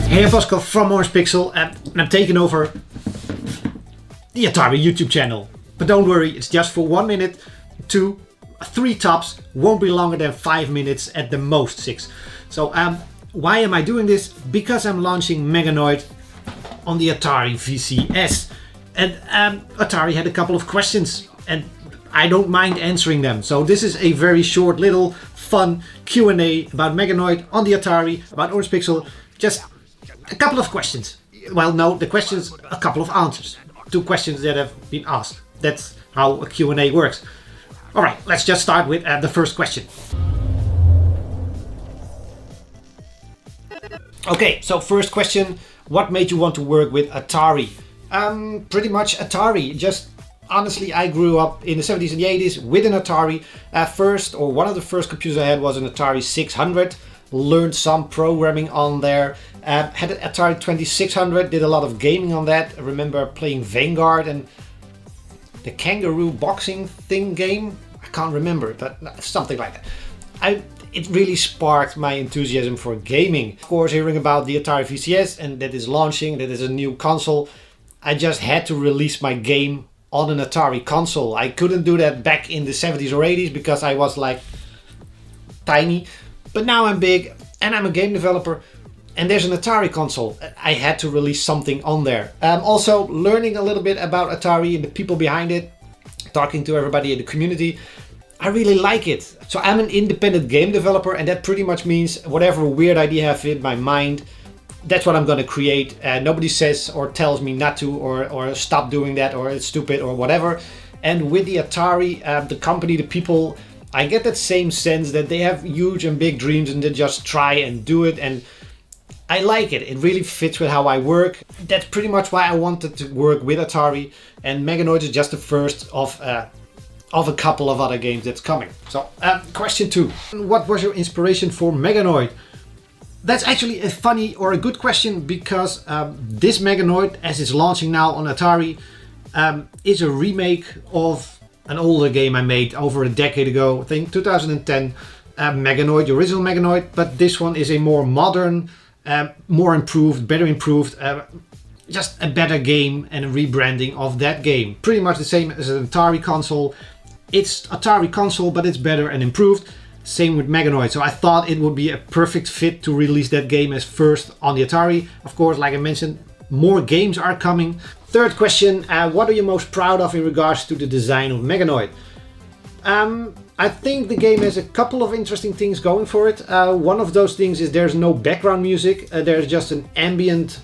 Hey, I'm Pascal from OrangePixel and I'm taking over the Atari YouTube channel. But don't worry, it's just for 1 minute, 2, 3 tops, won't be longer than 5 minutes, at the most 6. So why am I doing this? Because I'm launching Meganoid on the Atari VCS. And Atari had a couple of questions and I don't mind answering them. So this is a very short little fun Q&A about Meganoid on the Atari, about OrangePixel. Just a couple of questions. Well, no, the questions, a couple of answers. 2 questions that have been asked. That's how a Q&A works. All right, let's just start with the first question. Okay, so first question, what made you want to work with Atari? Pretty much Atari. Just honestly, I grew up in the 70s and the 80s with an Atari. One of the first computers I had was an Atari 600. Learned some programming on there. Had an Atari 2600, did a lot of gaming on that. I remember playing Vanguard and the kangaroo boxing thing game. I can't remember, but something like that. It really sparked my enthusiasm for gaming. Of course, hearing about the Atari VCS and that is launching, that is a new console, I just had to release my game on an Atari console. I couldn't do that back in the 70s or 80s because I was like tiny. But now I'm big and I'm a game developer and there's an Atari console. I had to release something on there. Also learning a little bit about Atari and the people behind it, talking to everybody in the community. I really like it. So I'm an independent game developer and that pretty much means whatever weird idea I have in my mind, that's what I'm going to create. Nobody says or tells me not to or stop doing that or it's stupid or whatever. And with the Atari, the company, the people, I get that same sense that they have huge and big dreams and they just try and do it, and I like it. It really fits with how I work. That's pretty much why I wanted to work with Atari, and Meganoid is just the first of a couple of other games that's coming. So question 2. What was your inspiration for Meganoid? That's actually a funny or a good question because this Meganoid, as it's launching now on Atari, is a remake of an older game I made over a decade ago, I think 2010, Meganoid, the original Meganoid, but this one is a more modern, more improved, better improved, just a better game and a rebranding of that game. Pretty much the same as an Atari console. It's Atari console, but it's better and improved. Same with Meganoid. So I thought it would be a perfect fit to release that game as first on the Atari. Of course, like I mentioned, more games are coming. Third question, what are you most proud of in regards to the design of Meganoid? I think the game has a couple of interesting things going for it. One of those things is there's no background music. There's just an ambient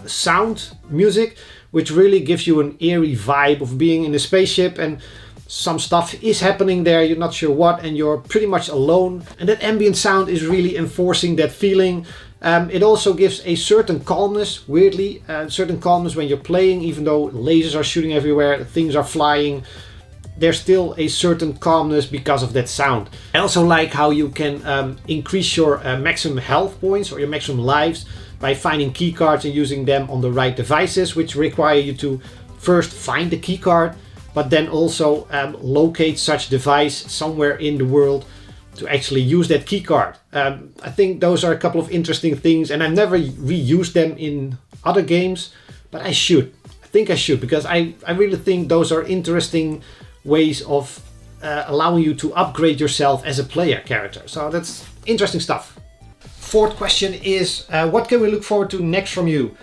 sound music, which really gives you an eerie vibe of being in a spaceship and some stuff is happening there, you're not sure what, and you're pretty much alone. And that ambient sound is really enforcing that feeling. It also gives a certain calmness, weirdly, certain calmness when you're playing, even though lasers are shooting everywhere, things are flying. There's still a certain calmness because of that sound. I also like how you can increase your maximum health points or your maximum lives by finding key cards and using them on the right devices, which require you to first find the key card, but then also locate such device somewhere in the world to actually use that key card. I think those are a couple of interesting things, and I've never reused them in other games, but I should. I think I should, because I really think those are interesting ways of allowing you to upgrade yourself as a player character. So that's interesting stuff. Fourth question is, what can we look forward to next from you?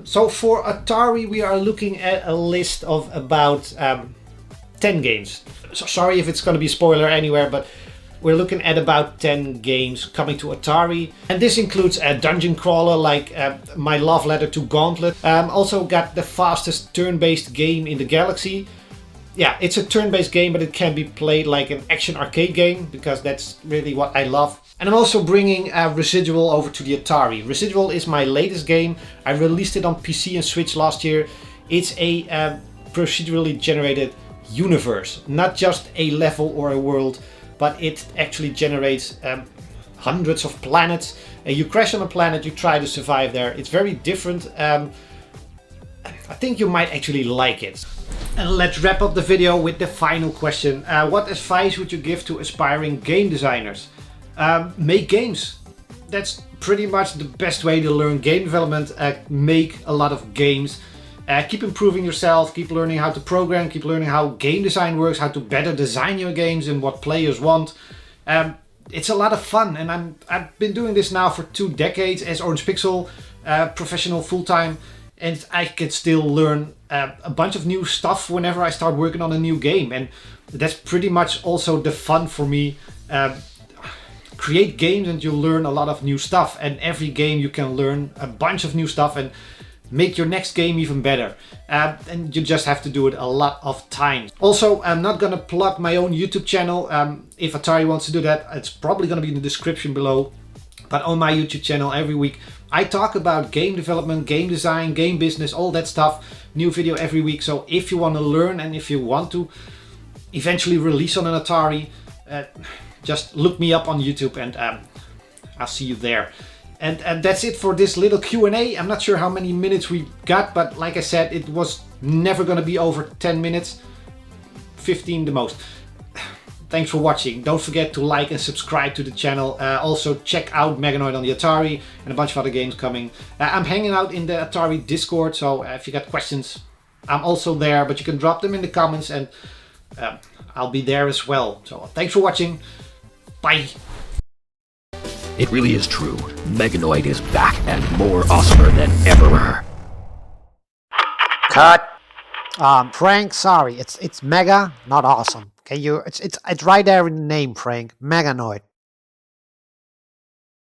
So for Atari, we are looking at a list of about 10 games. So sorry if it's going to be a spoiler anywhere, but we're looking at about 10 games coming to Atari. And this includes a dungeon crawler like my love letter to Gauntlet. Also got the fastest turn-based game in the galaxy. Yeah, it's a turn-based game, but it can be played like an action arcade game because that's really what I love. And I'm also bringing Residual over to the Atari. Residual is my latest game. I released it on PC and Switch last year. It's a procedurally generated universe, not just a level or a world, but it actually generates hundreds of planets. You crash on a planet, you try to survive there. It's very different. I think you might actually like it. And let's wrap up the video with the final question. What advice would you give to aspiring game designers? Make games. that's pretty much the best way to learn game development. Make a lot of games. Keep improving yourself, keep learning how to program, keep learning how game design works, how to better design your games and what players want. It's a lot of fun, and I've been doing this now for 2 decades as OrangePixel, professional full-time, and I can still learn a bunch of new stuff whenever I start working on a new game, and that's pretty much also the fun for me. Create games and you learn a lot of new stuff, and every game you can learn a bunch of new stuff and make your next game even better. And you just have to do it a lot of times. Also, I'm not gonna plug my own YouTube channel. If Atari wants to do that, it's probably gonna be in the description below. But on my YouTube channel every week, I talk about game development, game design, game business, all that stuff. New video every week. So if you want to learn and if you want to eventually release on an Atari, just look me up on YouTube and I'll see you there. And that's it for this little Q&A. I'm not sure how many minutes we got, but like I said, it was never going to be over 10 minutes. 15 the most. Thanks for watching. Don't forget to like and subscribe to the channel. Also check out Meganoid on the Atari and a bunch of other games coming. I'm hanging out in the Atari Discord, so if you got questions, I'm also there, but you can drop them in the comments and I'll be there as well. So thanks for watching. Bye. It really is true. Meganoid is back and more awesomer than ever. Cut. Frank, sorry, it's mega, not awesome. Okay, it's right there in the name, Frank. Meganoid.